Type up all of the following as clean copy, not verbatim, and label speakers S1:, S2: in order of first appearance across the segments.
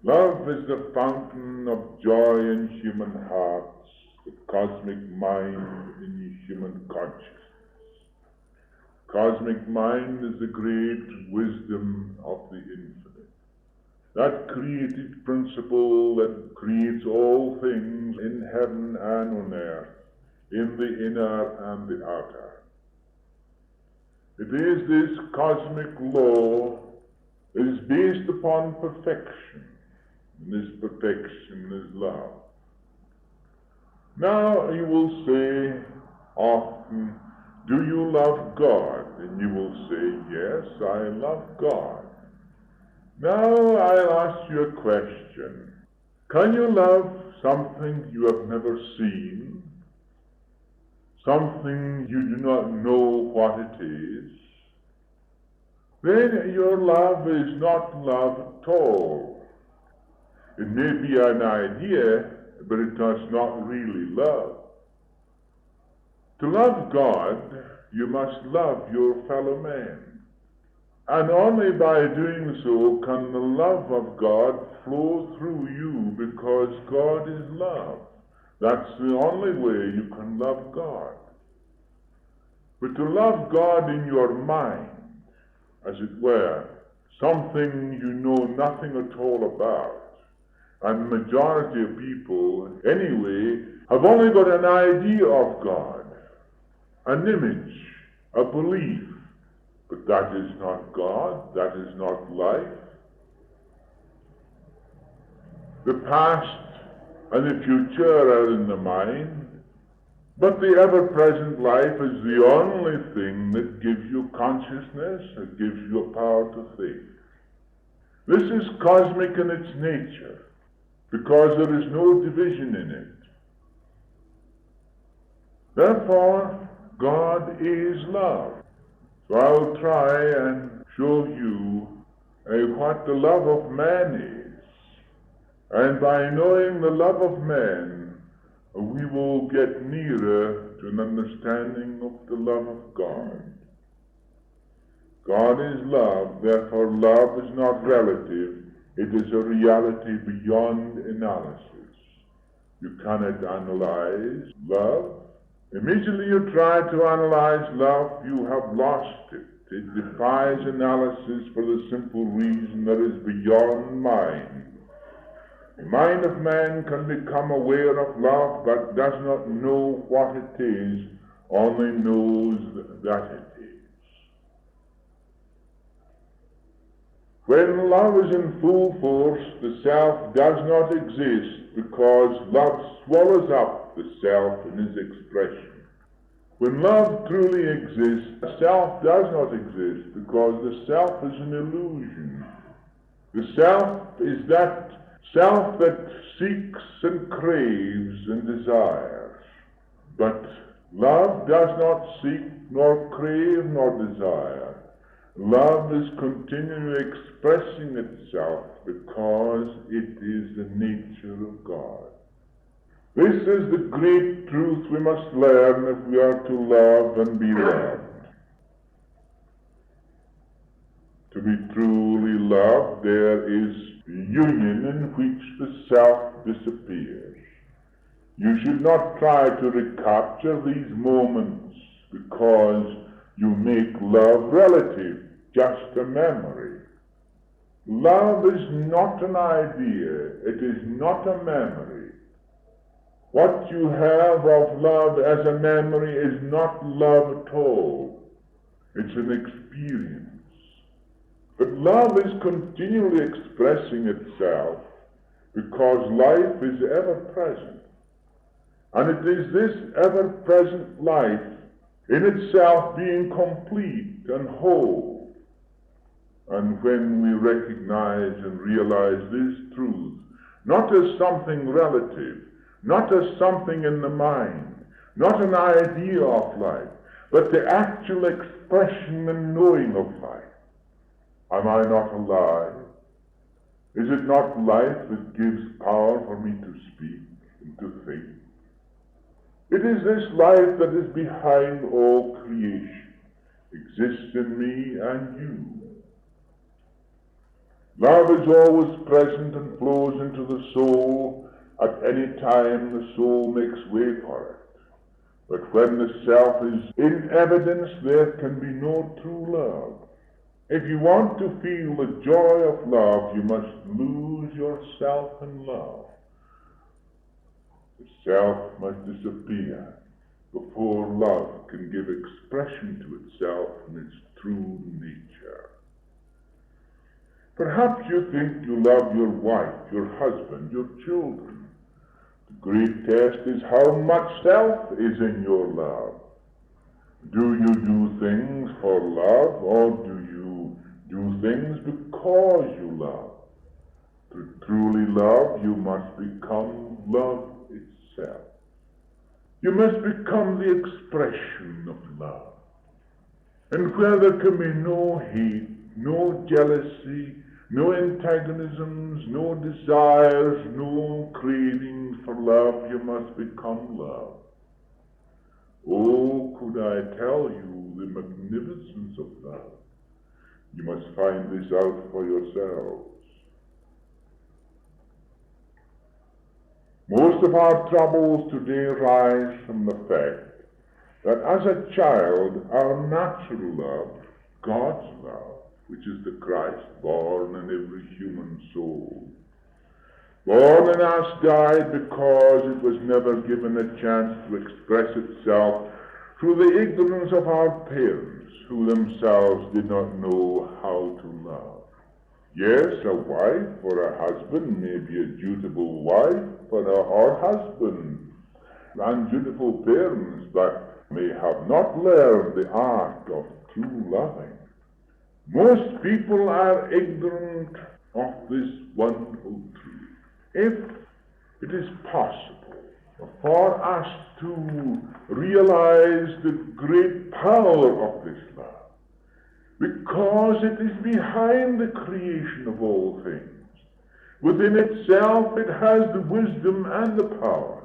S1: Love is the fountain of joy in human hearts, the cosmic mind in human consciousness. Cosmic mind is the great wisdom of the infinite. That creative principle that creates all things in heaven and on earth, in the inner and the outer. It is this cosmic law that is based upon perfection, and this perfection is love. Now you will say often, do you love God? And you will say, yes, I love God. Now I'll ask you a question. Can you love something you have never seen? Something you do not know what it is? Then your love is not love at all. It may be an idea, but it does not really love. To love God, you must love your fellow man. And only by doing so can the love of God flow through you, because God is love. That's the only way you can love God. But to love God in your mind, as it were, something you know nothing at all about, and the majority of people, anyway, have only got an idea of God, an image, a belief. But that is not God, that is not life. The past and the future are in the mind, but the ever-present life is the only thing that gives you consciousness, that gives you a power to think. This is cosmic in its nature, because there is no division in it. Therefore, God is love. So I will try and show you what the love of man is. And by knowing the love of man, we will get nearer to an understanding of the love of God. God is love, therefore love is not relative. It is a reality beyond analysis. You cannot analyze love. Immediately you try to analyze love, you have lost it. It defies analysis for the simple reason that it is beyond mind. The mind of man can become aware of love, but does not know what it is, only knows that it is. When love is in full force, the self does not exist, because love swallows up the self in its expression. When love truly exists, the self does not exist, because the self is an illusion. The self is that self that seeks and craves and desires. But love does not seek, nor crave, nor desire. Love is continually expressing itself because it is the nature of God. This is the great truth we must learn if we are to love and be loved. To be truly loved, there is union in which the self disappears. You should not try to recapture these moments, because you make love relative, just a memory. Love is not an idea, it is not a memory. What you have of love as a memory is not love at all. It's an experience. But love is continually expressing itself because life is ever present. And it is this ever-present life in itself being complete and whole. And when we recognize and realize this truth, not as something relative, not as something in the mind, not an idea of life, but the actual expression and knowing of life. Am I not alive? Is it not life that gives power for me to speak and to think? It is this life that is behind all creation, exists in me and you. Love is always present and flows into the soul at any time the soul makes way for it. But when the self is in evidence, there can be no true love. If you want to feel the joy of love, you must lose yourself in love. The self must disappear before love can give expression to itself in its true nature. Perhaps you think you love your wife, your husband, your children. The great test is how much self is in your love. Do you do things for love, or do you do things because you love? To truly love, you must become love itself. You must become the expression of love. And where there can be no hate, no jealousy, no antagonisms, no desires, no cravings for love, you must become love. Oh, could I tell you the magnificence of love? You must find this out for yourselves. Most of our troubles today rise from the fact that as a child, our natural love, God's love, which is the Christ born in every human soul, born in us, died because it was never given a chance to express itself through the ignorance of our parents, who themselves did not know how to love. Yes, a wife or a husband may be a dutiful wife or husband, and dutiful parents, but may have not learned the art of true loving. Most people are ignorant of this wonderful truth. If it is possible for us to realize the great power of this love, because it is behind the creation of all things. Within itself it has the wisdom and the power,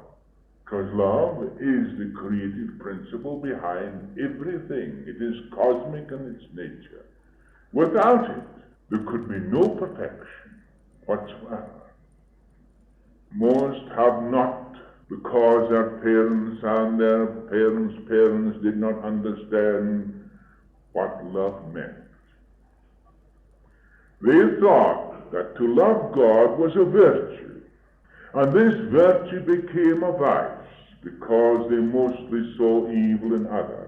S1: because love is the creative principle behind everything. It is cosmic in its nature. Without it, there could be no perfection whatsoever. Most have not, because their parents and their parents' parents did not understand what love meant. They thought that to love God was a virtue, and this virtue became a vice because they mostly saw evil in others.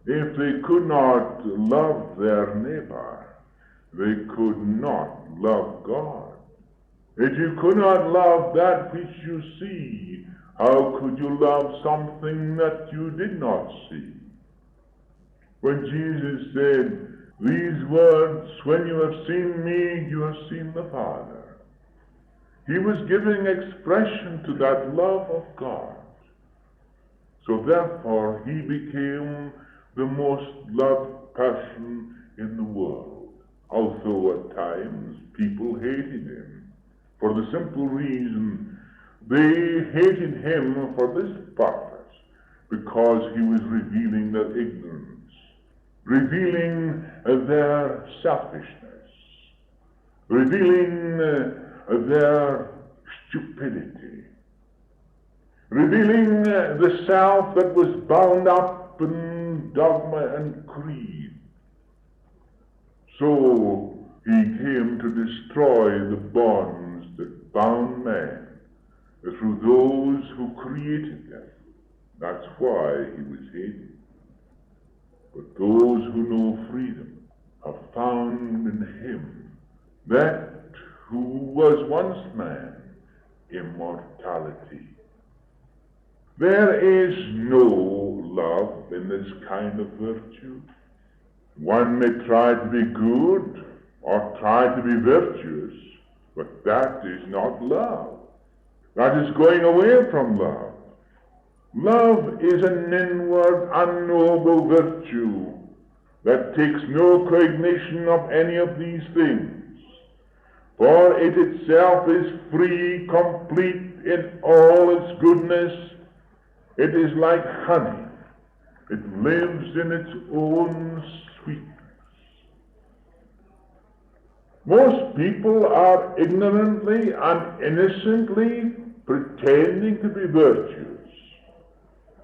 S1: If they could not love their neighbor, they could not love God. If you could not love that which you see, how could you love something that you did not see? When Jesus said these words, "When you have seen me, you have seen the Father," he was giving expression to that love of God. So therefore, he became the most loved person in the world, although at times people hated him, for the simple reason they hated him for this purpose, because he was revealing their ignorance, revealing their selfishness, revealing their stupidity, revealing the self that was bound up in dogma and creed. So he came to destroy the bonds that bound man through those who created them. That's why he was hated. But those who know freedom have found in him that who was once man, immortality. There is no love in this kind of virtue. One may try to be good or try to be virtuous, but that is not love. That is going away from love. Love is an inward, unknowable virtue that takes no cognition of any of these things, for it itself is free, complete in all its goodness. It is like honey. It lives in its own sweetness. Most people are ignorantly and innocently pretending to be virtuous,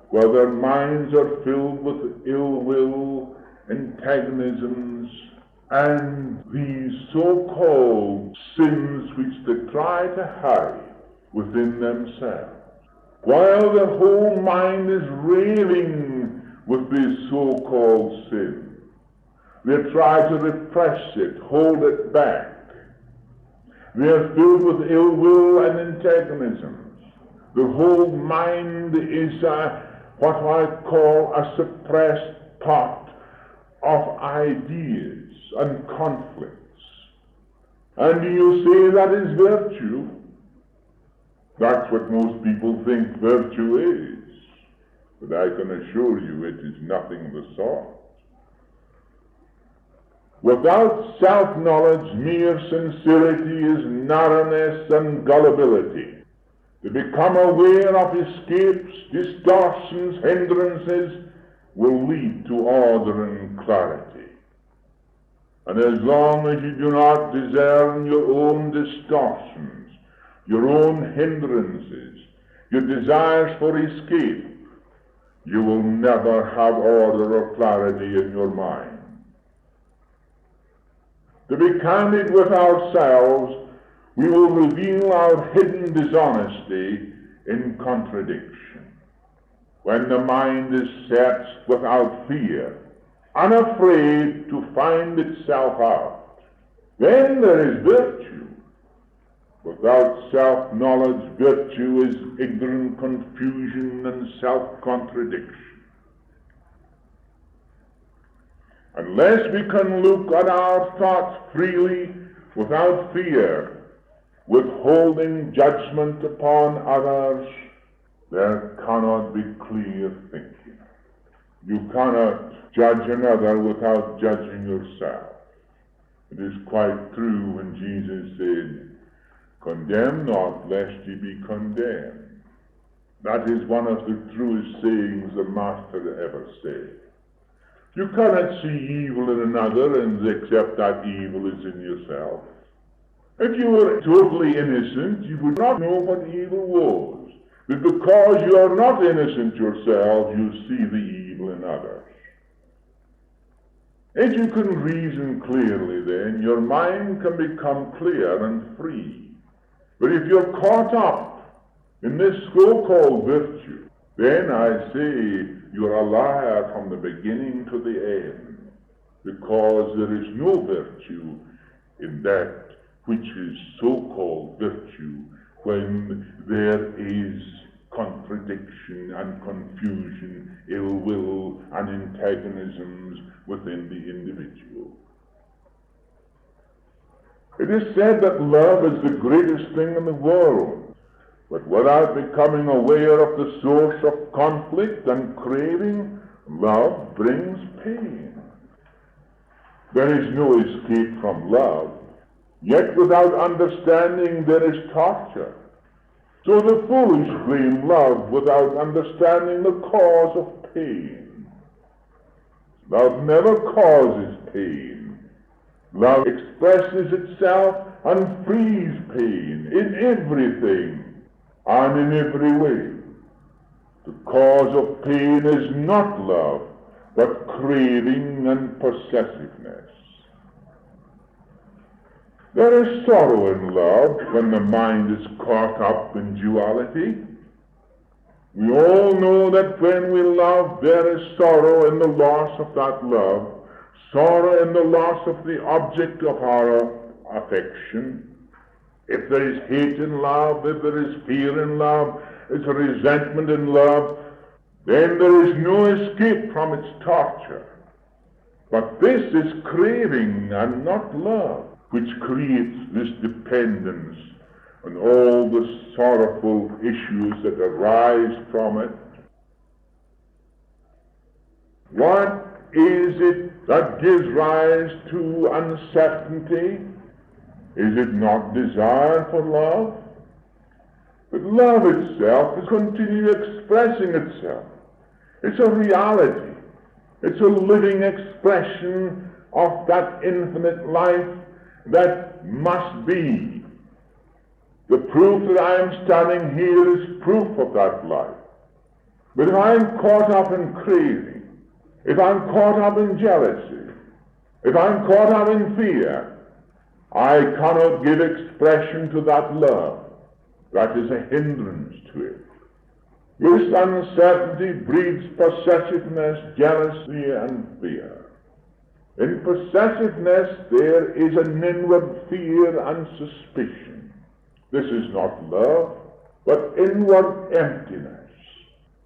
S1: while their minds are filled with ill will, antagonisms, and these so-called sins which they try to hide within themselves. While their whole mind is reeling with these so-called sins, they try to repress it, hold it back. They are filled with ill will and antagonisms. The whole mind is what I call a suppressed pot of ideas and conflicts. And you say that is virtue? That's what most people think virtue is. But I can assure you it is nothing of the sort. Without self-knowledge, mere sincerity is narrowness and gullibility. To become aware of escapes, distortions, hindrances will lead to order and clarity. And as long as you do not discern your own distortions, your own hindrances, your desires for escape, you will never have order or clarity in your mind. To be candid with ourselves, we will reveal our hidden dishonesty in contradiction. When the mind is searched without fear, unafraid to find itself out, then there is virtue. Without self-knowledge, virtue is ignorant confusion and self-contradiction. Unless we can look at our thoughts freely, without fear, withholding judgment upon others, there cannot be clear thinking. You cannot judge another without judging yourself. It is quite true when Jesus said, "Condemn not, lest ye be condemned." That is one of the truest sayings the Master ever said. You cannot see evil in another and accept that evil is in yourself. If you were totally innocent, you would not know what evil was. But because you are not innocent yourself, you see the evil in others. If you can reason clearly, then your mind can become clear and free. But if you're caught up in this so-called virtue, then I say you're a liar from the beginning to the end, because there is no virtue in that which is so-called virtue when there is contradiction and confusion, ill will and antagonisms within the individual. It is said that love is the greatest thing in the world, but without becoming aware of the source of conflict and craving, love brings pain. There is no escape from love, yet without understanding there is torture. So the foolish blame love without understanding the cause of pain. Love never causes pain. Love expresses itself and frees pain in everything and in every way. The cause of pain is not love, but craving and possessiveness. There is sorrow in love when the mind is caught up in duality. We all know that when we love, there is sorrow in the loss of that love, sorrow in the loss of the object of our affection. If there is hate in love, if there is fear in love, if there is resentment in love, then there is no escape from its torture. But this is craving and not love, which creates this dependence and all the sorrowful issues that arise from it. What is it that gives rise to uncertainty? Is it not desire for love? But love itself is continually expressing itself. It's a reality. It's a living expression of that infinite life That must be. The proof that I am standing here is proof of that life. But if I am caught up in craving, if I'm caught up in jealousy, if I'm caught up in fear, I cannot give expression to that love. That is a hindrance to it. This uncertainty breeds possessiveness, jealousy, and fear. In possessiveness there is an inward fear and suspicion. This is not love, but inward emptiness,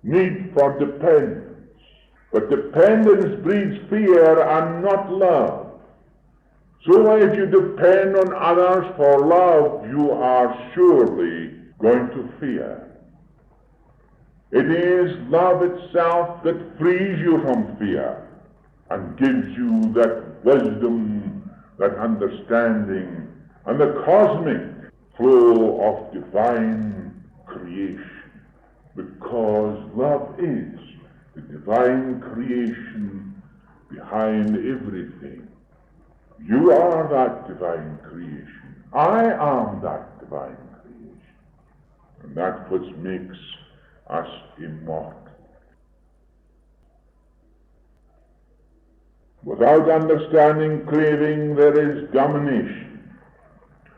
S1: need for dependence. But dependence breeds fear and not love. So if you depend on others for love, you are surely going to fear. It is love itself that frees you from fear and gives you that wisdom, that understanding, and the cosmic flow of divine creation. Because love is the divine creation behind everything. You are that divine creation. I am that divine creation. And that's what makes us immortal. Without understanding craving, there is domination,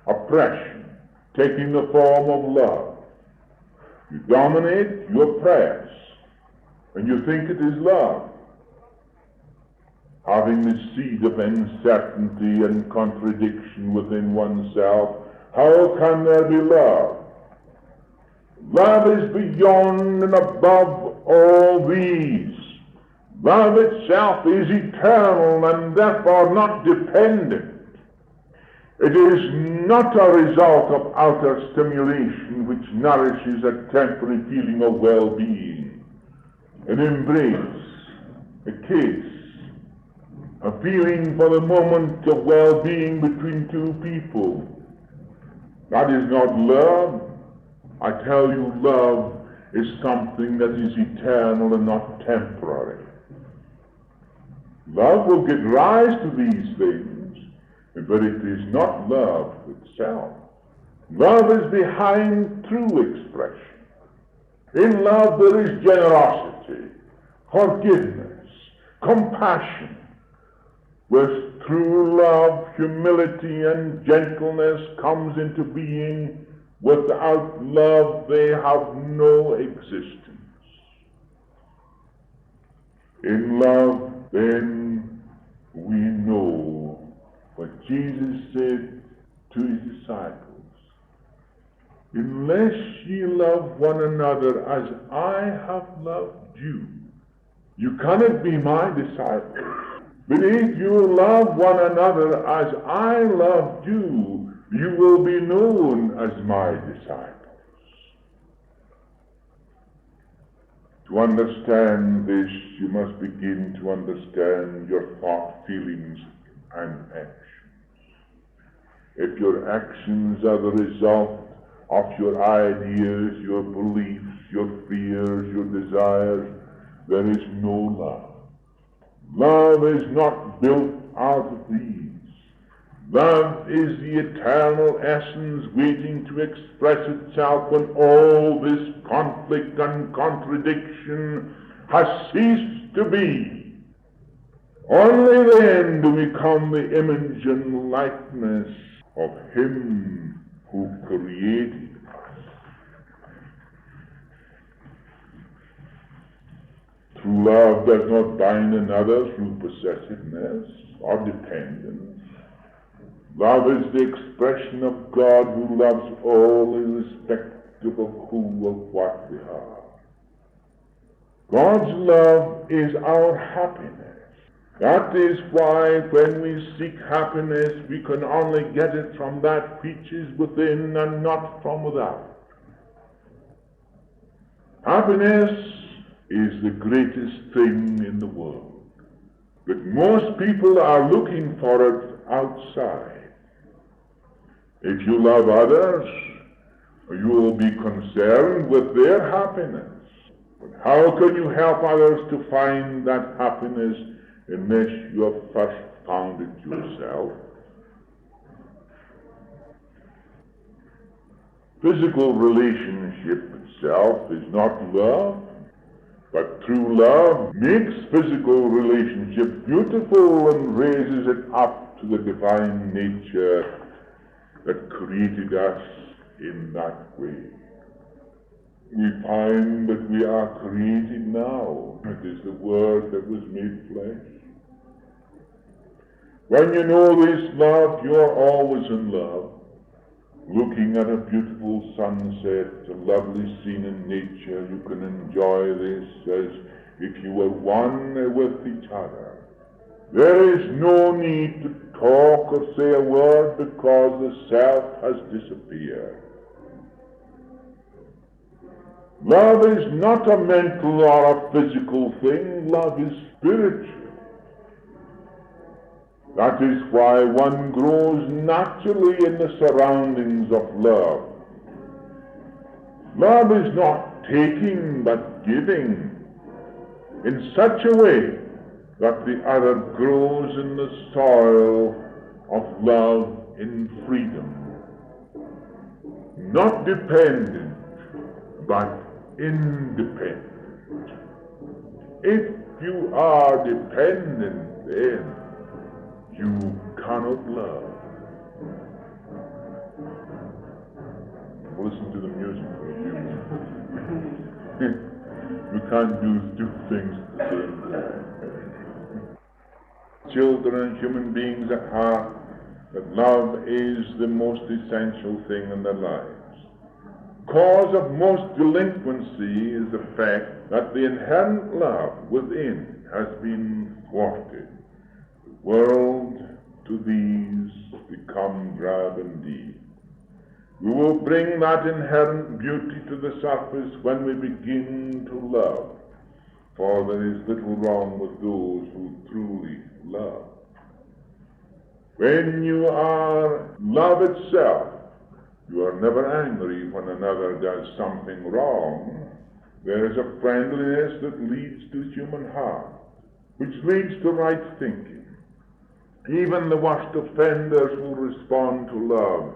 S1: oppression, taking the form of love. You dominate, you oppress, and you think it is love. Having the seed of uncertainty and contradiction within oneself, how can there be love? Love is beyond and above all these. Love itself is eternal and therefore not dependent. It is not a result of outer stimulation which nourishes a temporary feeling of well-being, an embrace, a kiss, a feeling for the moment of well-being between two people. That is not love. I tell you, love is something that is eternal and not temporary. Love will give rise to these things, but it is not love itself. Love is behind true expression. In love there is generosity, forgiveness, compassion. With true love, humility and gentleness comes into being. Without love they have no existence. In love, then, we know what Jesus said to his disciples. Unless ye love one another as I have loved you, you cannot be my disciples. But if you love one another as I loved you, you will be known as my disciples. To understand this, you must begin to understand your thought, feelings, and actions. If your actions are the result of your ideas, your beliefs, your fears, your desires, there is no love. Love is not built out of these. Love is the eternal essence waiting to express itself when all this conflict and contradiction has ceased to be. Only then do we become the image and likeness of Him who created us. True love does not bind another through possessiveness or dependence. Love is the expression of God who loves all irrespective of who or what they are. God's love is our happiness. That is why when we seek happiness, we can only get it from that which is within and not from without. Happiness is the greatest thing in the world. But most people are looking for it outside. If you love others, you will be concerned with their happiness. But how can you help others to find that happiness unless you have first found it yourself? Physical relationship itself is not love, but true love makes physical relationship beautiful and raises it up to the divine nature that created us in that way. We find that we are created now. It is the Word that was made flesh. When you know this love, you are always in love. Looking at a beautiful sunset, a lovely scene in nature, you can enjoy this as if you were one with each other. There is no need to talk or say a word because the self has disappeared. Love is not a mental or a physical thing. Love is spiritual. That is why one grows naturally in the surroundings of love. Love is not taking but giving in such a way that the other grows in the soil of love in freedom. Not dependent, but independent. If you are dependent, then you cannot love. Listen to the music for a few minutes. You can't do two things at the same time. Children and human beings at heart, that love is the most essential thing in their lives. Cause of most delinquency is the fact that the inherent love within has been thwarted. The world to these become drab indeed. We will bring that inherent beauty to the surface when we begin to love, for there is little wrong with those who truly love. When you are love itself, you are never angry when another does something wrong. There is a friendliness that leads to human heart, which leads to right thinking. Even the worst offenders will respond to love,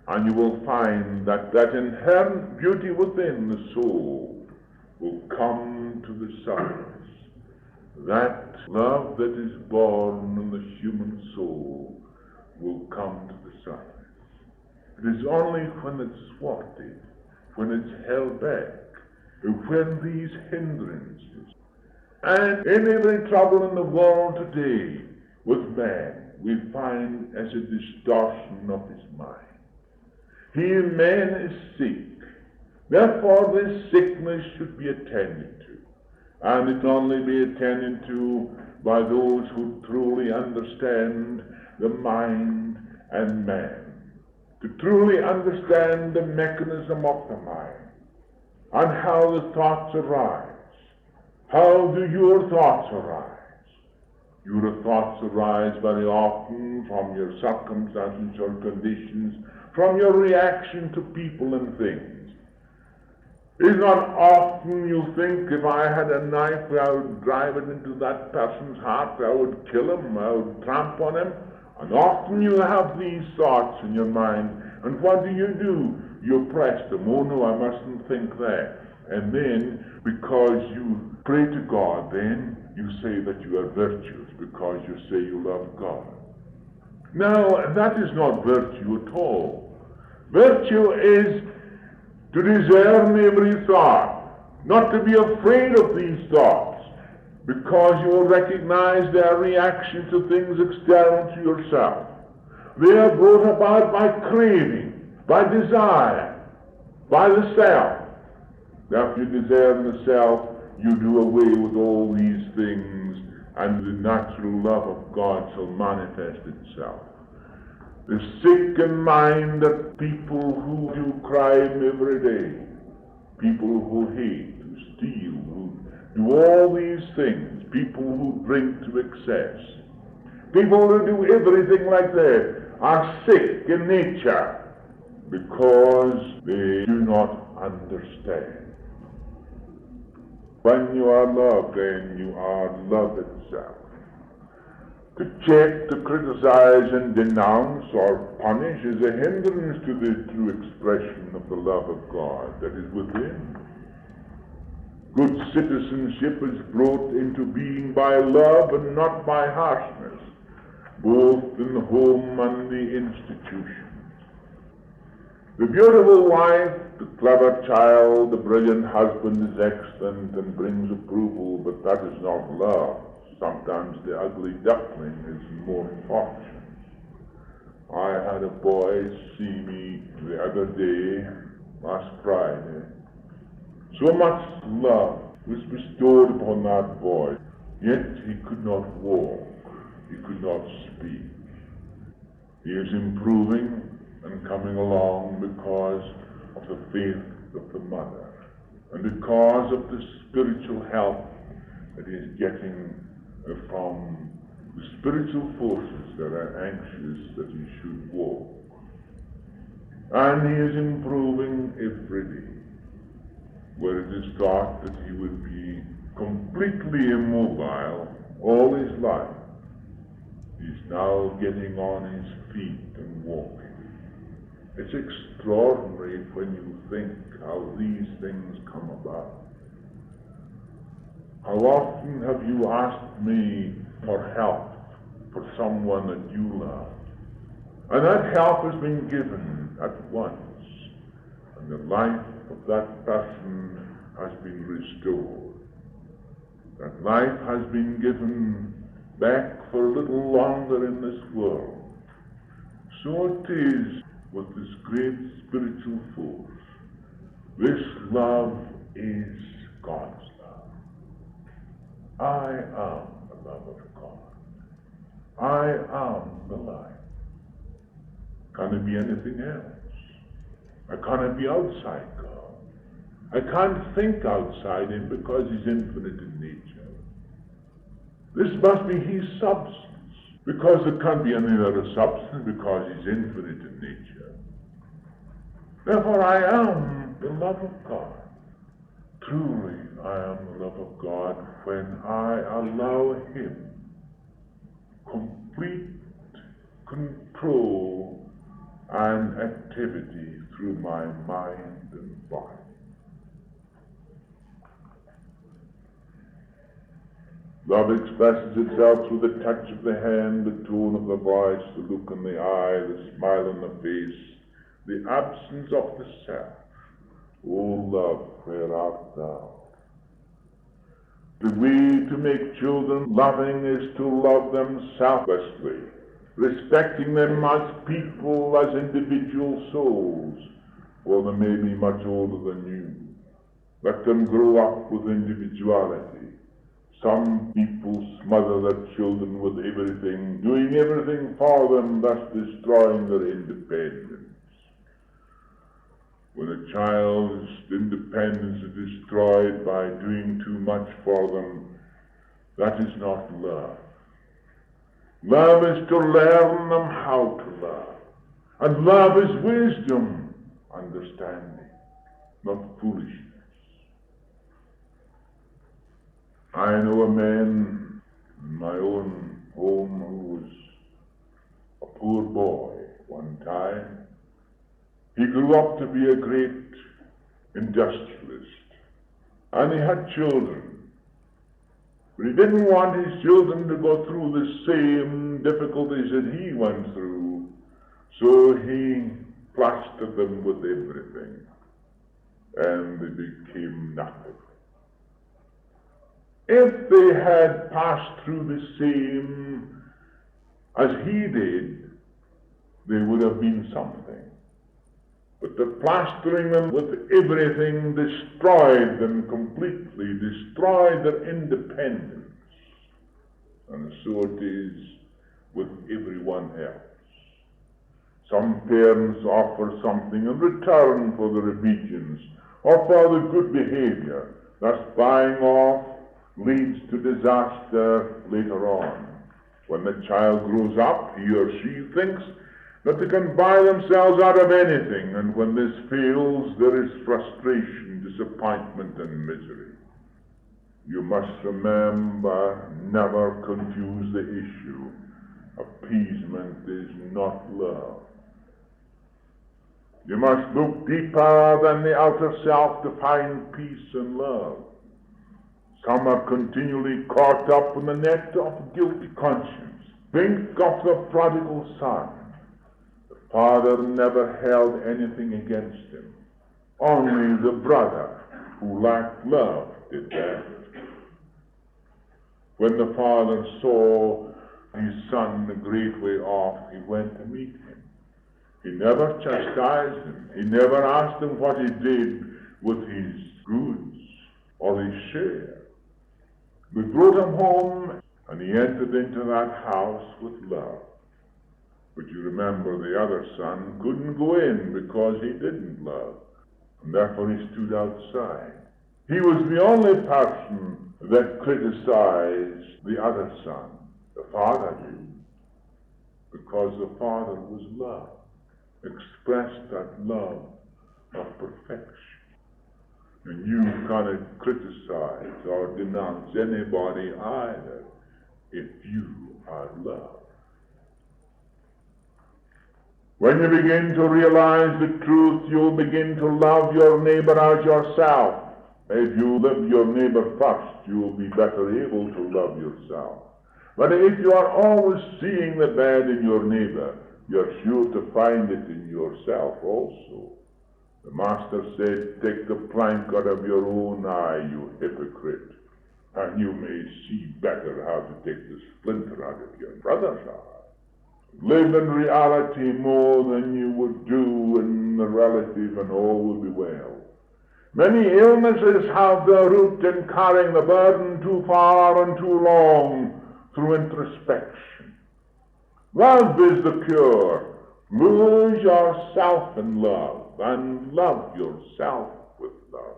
S1: and you will find that that inherent beauty within the soul will come to the surface. That love that is born in the human soul will come to the surface. It is only when it's thwarted, when it's held back, when these hindrances, and in every trouble in the world today with man, we find as a distortion of his mind. Man is sick. Therefore this sickness should be attended to. And it only be attended to by those who truly understand the mind and man. To truly understand the mechanism of the mind and how the thoughts arise. How do your thoughts arise? Your thoughts arise very often from your circumstances or conditions, from your reaction to people and things. It is not often you think, if I had a knife, I would drive it into that person's heart, I would kill him, I would tramp on him. And often you have these thoughts in your mind, and what do? You press them. Oh no, I mustn't think that. And then, because you pray to God, then you say that you are virtuous, because you say you love God. Now, that is not virtue at all. Virtue is to discern every thought, not to be afraid of these thoughts, because you will recognize their reaction to things external to yourself. They are brought about by craving, by desire, by the self. Now, if you discern the self, you do away with all these things, and the natural love of God shall manifest itself. The sick in mind are people who do crime every day, people who hate, who steal, who do all these things, people who drink to excess, people who do everything like that are sick in nature because they do not understand. When you are love, then you are love itself. To check, to criticize and denounce or punish is a hindrance to the true expression of the love of God that is within. Good citizenship is brought into being by love and not by harshness, both in the home and the institution. The beautiful wife, the clever child, the brilliant husband is excellent and brings approval, but that is not love. Sometimes the ugly duckling is more fortunate. I had a boy see me the other day, last Friday. So much love was bestowed upon that boy, yet he could not walk, he could not speak. He is improving and coming along because of the faith of the mother, and because of the spiritual help that he is getting from the spiritual forces that are anxious that he should walk. And he is improving every day, where it is thought that he will be completely immobile all his life. He's now getting on his feet and walking. It's extraordinary when you think how these things come about. How often have you asked me for help for someone that you love? And that help has been given at once, and the life of that person has been restored. That life has been given back for a little longer in this world. So it is with this great spiritual force. This love is God's love. I am the love of God. I am the life. Can it be anything else? I cannot be outside God. I can't think outside him because he's infinite in nature. This must be his substance, because there can't be any other substance because he's infinite in nature. Therefore I am the love of God. Truly I am the love of God when I allow him complete control and activity through my mind and body. Love expresses itself through the touch of the hand, the tone of the voice, the look in the eye, the smile on the face, the absence of the self. O love, where art thou? The way to make children loving is to love them selflessly, respecting them as people, as individual souls, for they may be much older than you. Let them grow up with individuality. Some people smother their children with everything, doing everything for them, thus destroying their independence. When a child's independence is destroyed by doing too much for them, that is not love. Love is to learn them how to love. And love is wisdom, understanding, not foolishness. I know a man in my own home who was a poor boy one time. He grew up to be a great industrialist, and he had children. But he didn't want his children to go through the same difficulties that he went through, so he plastered them with everything, and they became nothing. If they had passed through the same as he did, they would have been something. But the plastering them with everything destroyed them completely, destroyed their independence. And so it is with everyone else. Some parents offer something in return for their obedience or for the good behavior. Thus buying off leads to disaster later on. When the child grows up, he or she thinks that they can buy themselves out of anything, and when this fails, there is frustration, disappointment, and misery. You must remember, never confuse the issue. Appeasement is not love. You must look deeper than the outer self to find peace and love. Some are continually caught up in the net of guilty conscience. Think of the prodigal son. The father never held anything against him. Only the brother who lacked love did that. When the father saw his son a great way off, he went to meet him. He never chastised him. He never asked him what he did with his goods or his share. We brought him home, and he entered into that house with love. But you remember the other son couldn't go in because he didn't love, and therefore he stood outside. He was the only person that criticized the other son. The father did, because the father was love, expressed that love of perfection. And you cannot criticize or denounce anybody either if you are love. When you begin to realize the truth, you'll begin to love your neighbor as yourself. If you love your neighbor first, you'll be better able to love yourself. But if you are always seeing the bad in your neighbor, you're sure to find it in yourself also. The Master said, take the plank out of your own eye, you hypocrite, and you may see better how to take the splinter out of your brother's eye. Live in reality more than you would do in the relative, and all will be well. Many illnesses have their root in carrying the burden too far and too long through introspection. Love is the cure. Lose yourself in love, and love yourself with love.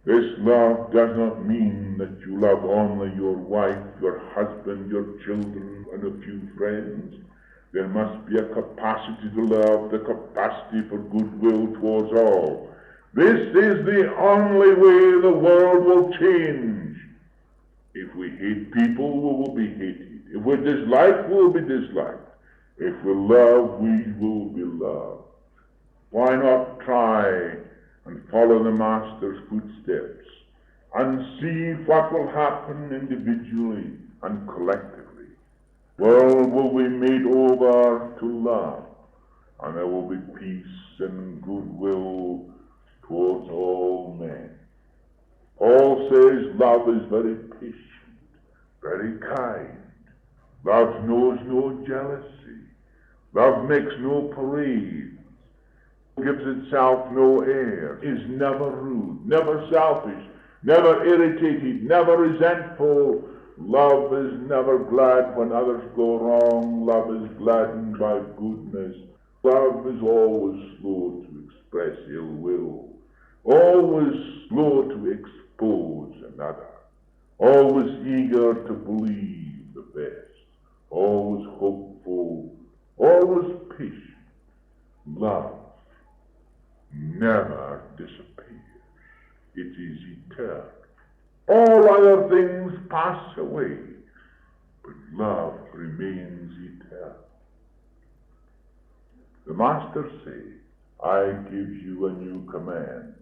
S1: This love does not mean that you love only your wife, your husband, your children, and a few friends. There must be a capacity to love, the capacity for goodwill towards all. This is the only way the world will change. If we hate people, we will be hated. If we dislike, we will be disliked. If we love, we will be loved. Why not try and follow the Master's footsteps and see what will happen individually and collectively? World will be made over to love, and there will be peace and goodwill towards all men. Paul says love is very patient, very kind. Love knows no jealousy. Love makes no parades, gives itself no air, is never rude, never selfish, never irritated, never resentful. Love is never glad when others go wrong. Love is gladdened by goodness. Love is always slow to express ill will, always slow to expose another, always eager to believe the best, always hopeful, always patient. Love never disappears. It is eternal. All other things pass away, but love remains eternal. The Master says, I give you a new command,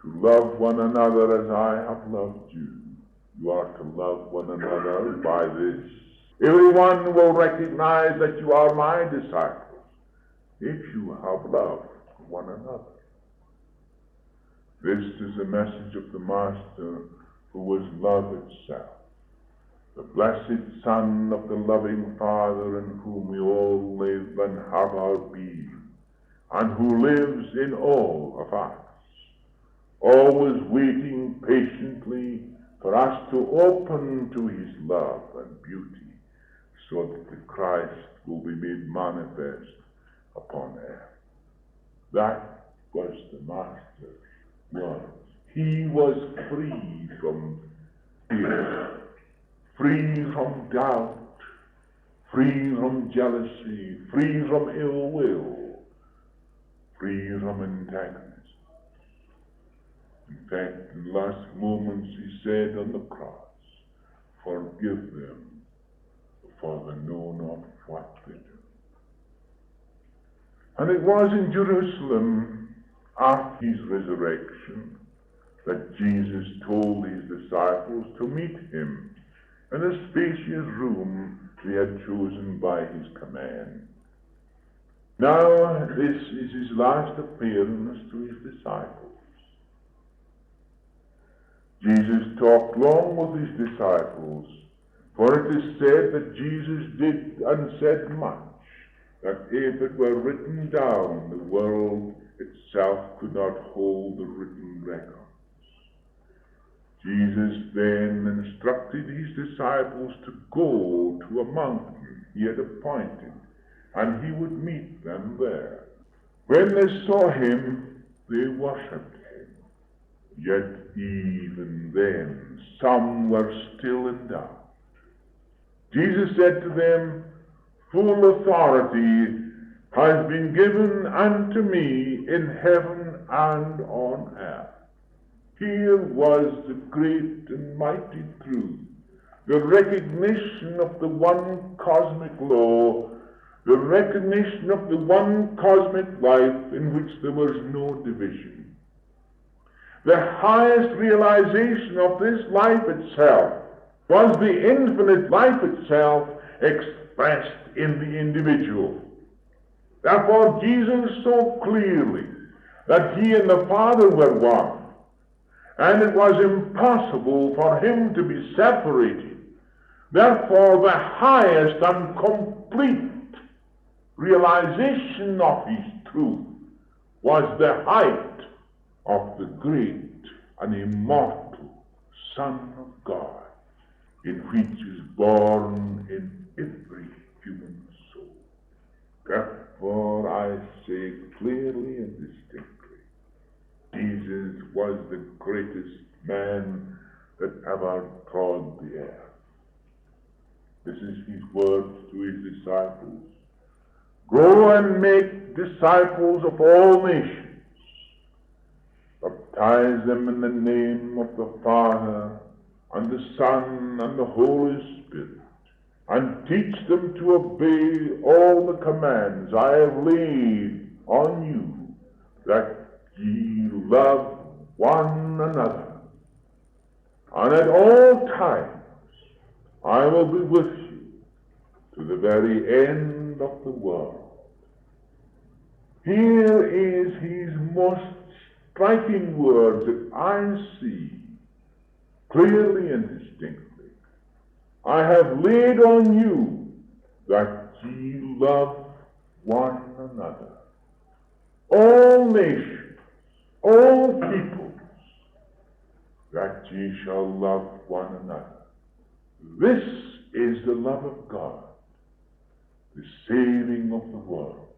S1: to love one another as I have loved you. You are to love one another by this. Everyone will recognize that you are my disciples if you have loved one another. This is the message of the Master, who was love itself, the blessed Son of the loving Father, in whom we all live and have our being, and who lives in all of us, always waiting patiently for us to open to his love and beauty, so that the Christ will be made manifest upon earth. That was the Master's love. He was free from fear, free from doubt, free from jealousy, free from ill will, free from antagonism. In fact, in the last moments he said on the cross, forgive them, for they know not what they do. And it was in Jerusalem after his resurrection that Jesus told his disciples to meet him in a spacious room they had chosen by his command. Now, this is his last appearance to his disciples. Jesus talked long with his disciples, for it is said that Jesus did and said much, that if it were written down, the world itself could not hold the written records. Jesus then instructed his disciples to go to a mountain he had appointed, and he would meet them there. When they saw him, they worshipped him. Yet even then, some were still in doubt. Jesus said to them, "Full authority has been given unto me in heaven and on earth." Here was the great and mighty truth, the recognition of the one cosmic law, the recognition of the one cosmic life in which there was no division. The highest realization of this life itself was the infinite life itself expressed in the individual. Therefore, Jesus saw clearly that he and the Father were one, and it was impossible for him to be separated. Therefore, the highest and complete realization of his truth was the height of the great and immortal Son of God, in which is born in every human soul. Therefore, I say clearly and distinctly, Jesus was the greatest man that ever trod the earth. This is his words to his disciples. Go and make disciples of all nations. Baptize them in the name of the Father, and the Son, and the Holy Spirit, and teach them to obey all the commands I have laid on you, that ye love one another. And at all times I will be with you to the very end of the world. Here is his most striking words that I see clearly and distinctly. I have laid on you that ye love one another. All nations, all peoples, that ye shall love one another. This is the love of God, the saving of the world,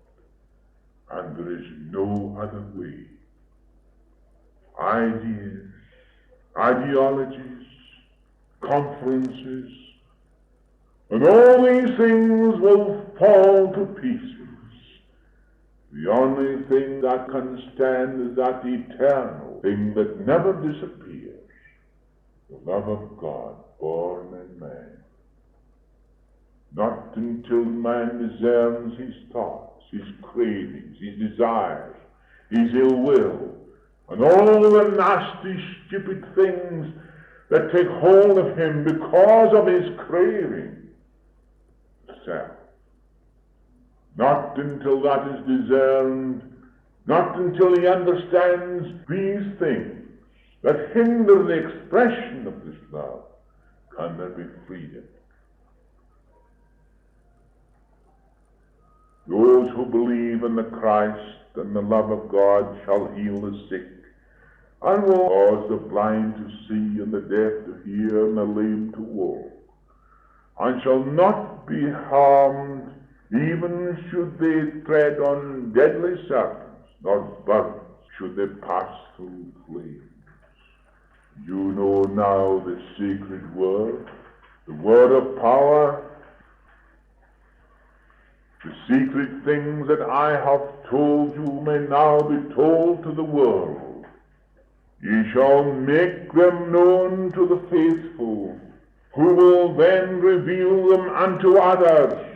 S1: and there is no other way. Ideas, ideologies, conferences, and all these things will fall to pieces. The only thing that can stand is that eternal thing that never disappears, the love of God born in man. Not until man discerns his thoughts, his cravings, his desires, his ill will, and all the nasty, stupid things that take hold of him because of his craving, self. Not until that is discerned, not until he understands these things that hinder the expression of this love, can there be freedom. Those who believe in the Christ and the love of God shall heal the sick, and will cause the blind to see, and the deaf to hear, and the lame to walk, and shall not be harmed, even should they tread on deadly serpents, nor burn should they pass through flames. You know now the sacred word, the word of power, the secret things that I have told you may now be told to the world. Ye shall make them known to the faithful, who will then reveal them unto others,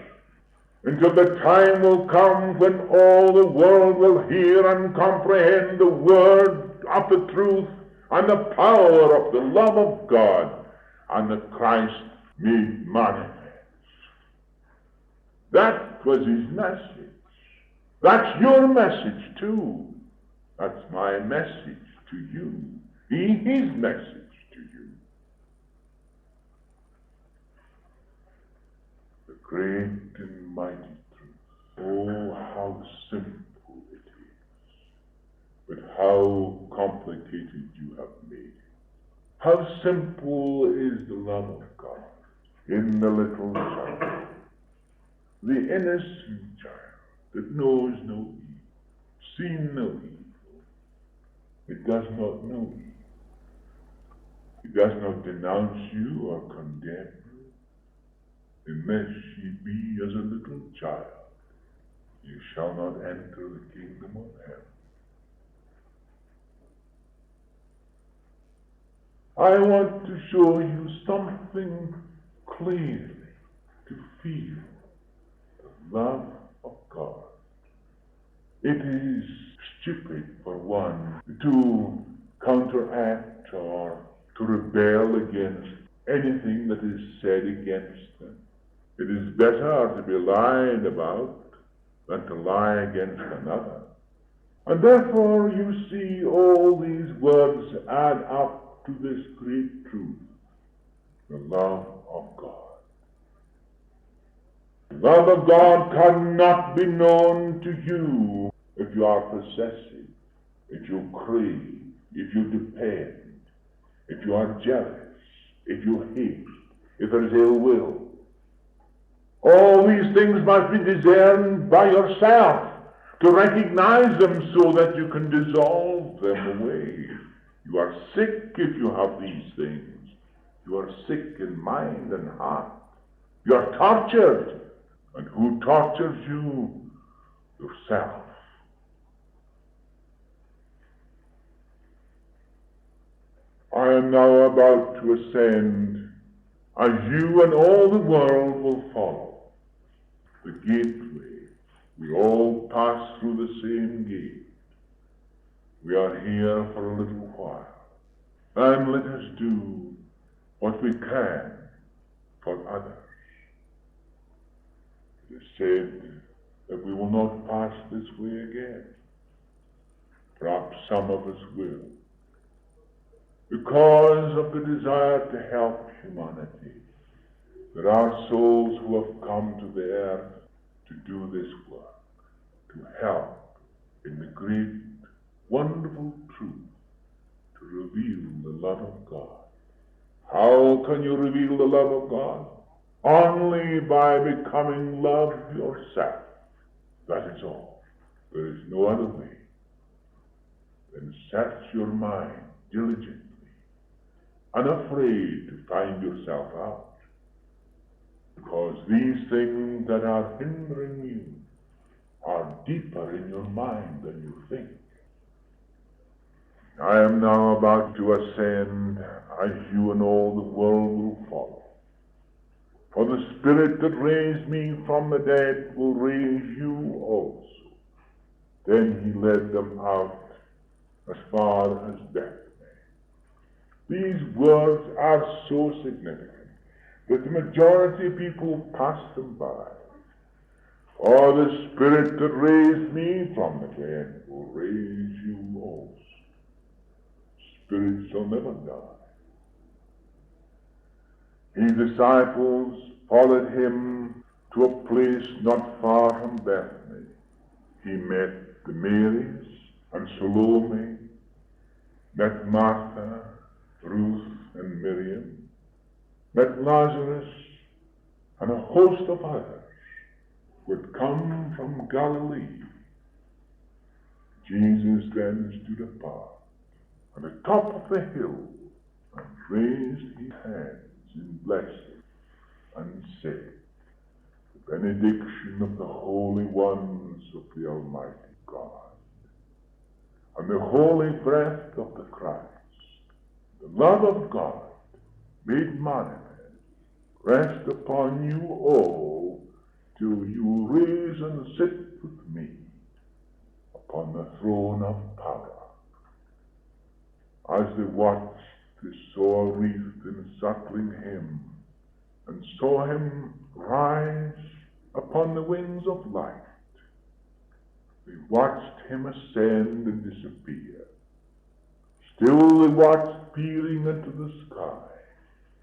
S1: until the time will come when all the world will hear and comprehend the word of the truth and the power of the love of God and the Christ made manifest. That was his message. That's your message too. That's my message to you. His message to you. The great and mighty truth. Oh, how simple it is, but how complicated you have made it. How simple is the love of God in the little child, the innocent child that knows no evil, seen no evil. It does not know you. It does not denounce you or condemn you. Unless ye be as a little child, you shall not enter the kingdom of heaven. I want to show you something clearly to feel the love of God. It is stupid for one to counteract or to rebel against anything that is said against them. It is better to be lied about than to lie against another. And therefore you see all these words add up to this great truth, the love of God. The love of God cannot be known to you if you are possessive, if you crave, if you depend, if you are jealous, if you hate, if there is ill will. All these things must be discerned by yourself to recognize them so that you can dissolve them away. You are sick if you have these things. You are sick in mind and heart. You are tortured. And who tortures you? Yourself. I am now about to ascend, as you and all the world will follow. The gateway. We all pass through the same gate. We are here for a little while. And let us do what we can for others. It is said that we will not pass this way again. Perhaps some of us will, because of the desire to help humanity. There are souls who have come to the earth to do this work, to help in the great, wonderful truth, to reveal the love of God. How can you reveal the love of God? Only by becoming love yourself. That is all. There is no other way. Then search your mind diligently, unafraid to find yourself out. Because these things that are hindering you are deeper in your mind than you think. I am now about to ascend, as you and all the world will follow. For the Spirit that raised me from the dead will raise you also. Then he led them out as far as Bethany. These words are so significant that the majority of people pass them by. For the Spirit that raised me from the dead will raise you also. Spirit shall never die. His disciples followed him to a place not far from Bethany. He met the Marys and Salome, met Martha, Ruth, and Miriam, met Lazarus, and a host of others who had come from Galilee. Jesus then stood apart on the top of the hill and raised his hands in blessing and said, "The benediction of the holy ones of the Almighty God, and the holy breath of the Christ, the love of God made manifest, rest upon you all, till you raise and sit with me upon the throne of power. As they watched, they saw a wreath encircling him, and saw him rise upon the wings of light. They watched him ascend and disappear. Still they watched, peering into the sky,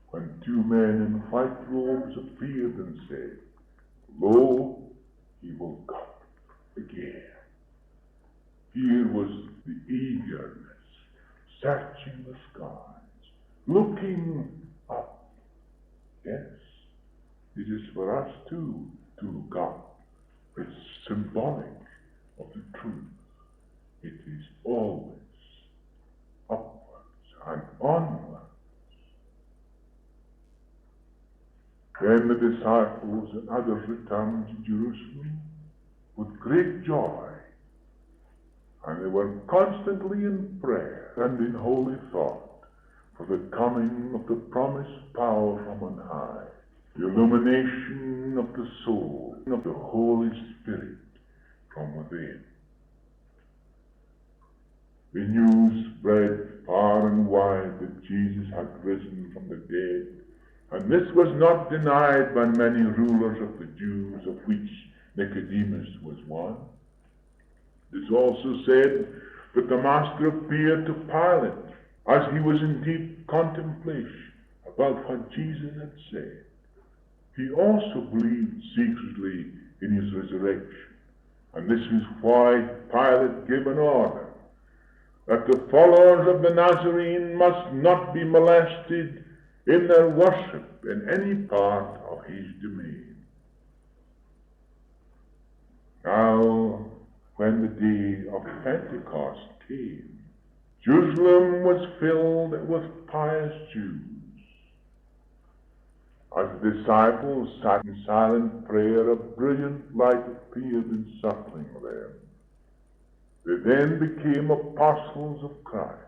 S1: when two men in white robes appeared and said, "Lo, he will come again." Here was the eagerness, searching the skies, looking up. Yes, it is for us too to look up. It's symbolic of the truth. It is always upwards and onwards. Then the disciples and others returned to Jerusalem with great joy, and they were constantly in prayer and in holy thought for the coming of the promised power from on high, the illumination of the soul, of the Holy Spirit from within. The news spread far and wide that Jesus had risen from the dead, and this was not denied by many rulers of the Jews, of which Nicodemus was one. It is also said that the Master appeared to Pilate as he was in deep contemplation about what Jesus had said. He also believed secretly in his resurrection, and this is why Pilate gave an order that the followers of the Nazarene must not be molested in their worship in any part of his domain. Now, when the day of Pentecost came, Jerusalem was filled with pious Jews. As the disciples sat in silent prayer, a brilliant light appeared encircling them. They then became apostles of Christ.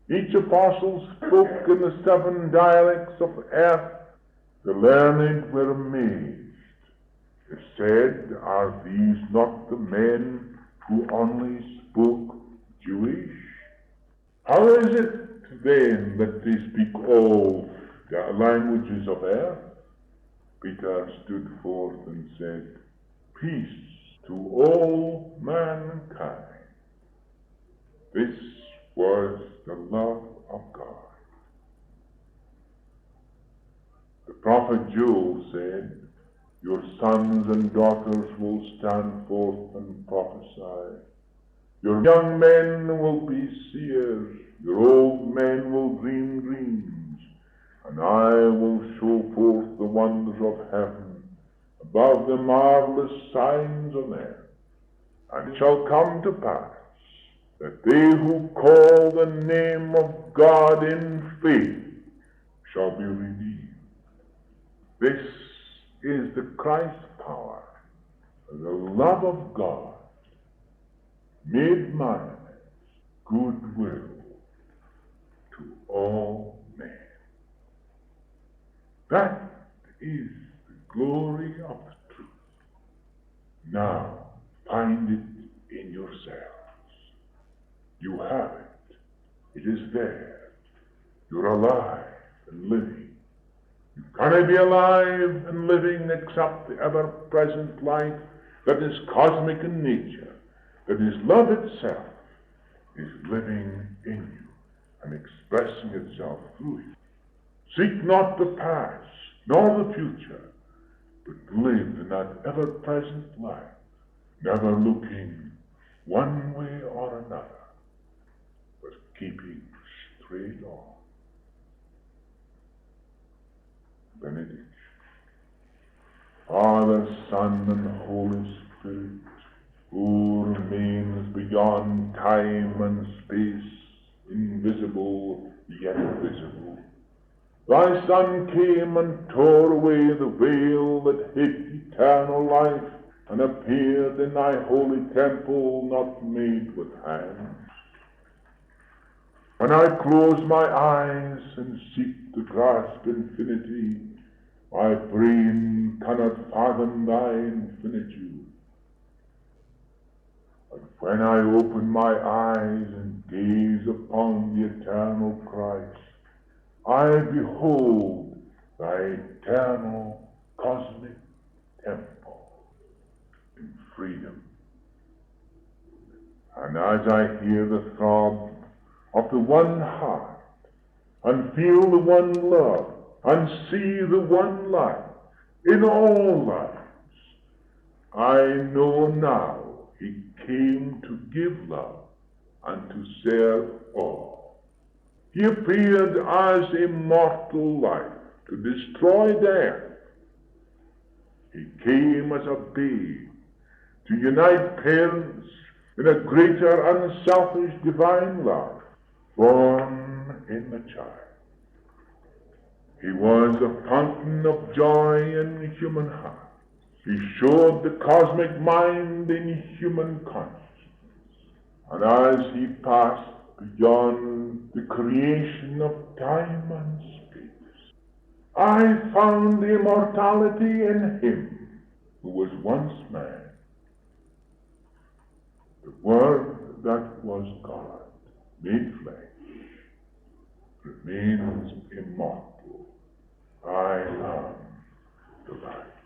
S1: Each apostle spoke in the 7 dialects of earth. The learned were amazed. They said, "Are these not the men who only spoke Jewish? How is it then that they speak all the languages of earth?" Peter stood forth and said, "Peace to all mankind." This was the love of God. The prophet Joel said, "Your sons and daughters will stand forth and prophesy. Your young men will be seers, your old men will dream dreams, and I will show forth the wonders of heaven above the marvelous signs on earth. And it shall come to pass that they who call the name of God in faith shall be redeemed." This is the Christ power, the love of God, made manifest, goodwill to all men. That is the glory of the truth. Now find it in yourselves. You have it. It is there. You're alive and living. You cannot be alive and living except the ever-present life that is cosmic in nature, that is love itself, is living in you and expressing itself through you. Seek not the past nor the future, but live in that ever-present life, never looking one way or another, but keeping straight on. Benediction. Father, Son, and Holy Spirit, who remains beyond time and space, invisible yet visible. Thy Son came and tore away the veil that hid eternal life, and appeared in thy holy temple not made with hands. When I close my eyes and seek to grasp infinity, My brain cannot fathom thy infinitude. But when I open my eyes and gaze upon the eternal Christ, I behold thy eternal cosmic temple in freedom. And as I hear the throb of the one heart, and feel the one love, and see the one life in all lives, I know now he came to give love and to serve all. He appeared as immortal life to destroy death. He came as a babe to unite parents in a greater unselfish divine love, born in the child. He was a fountain of joy in human hearts. He showed the cosmic mind in human consciousness. And as he passed beyond the creation of time and space, I found immortality in him who was once man. The Word that was God, made flesh, remains immortal. I am the light.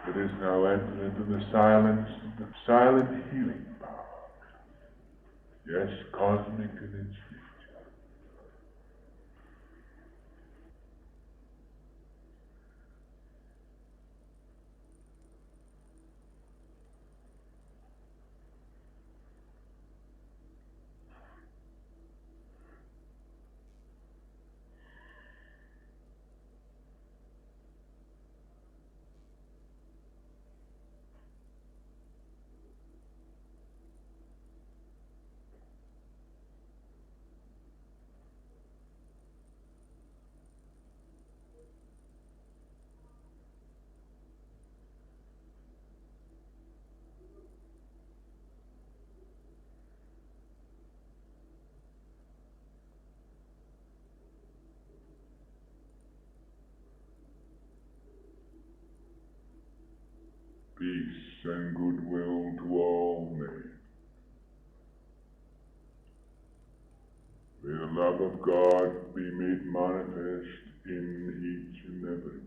S1: It is now entered into the silence of the silent healing power. Yes, cosmic in its nature. Peace and goodwill to all men. May the love of God be made manifest in each and every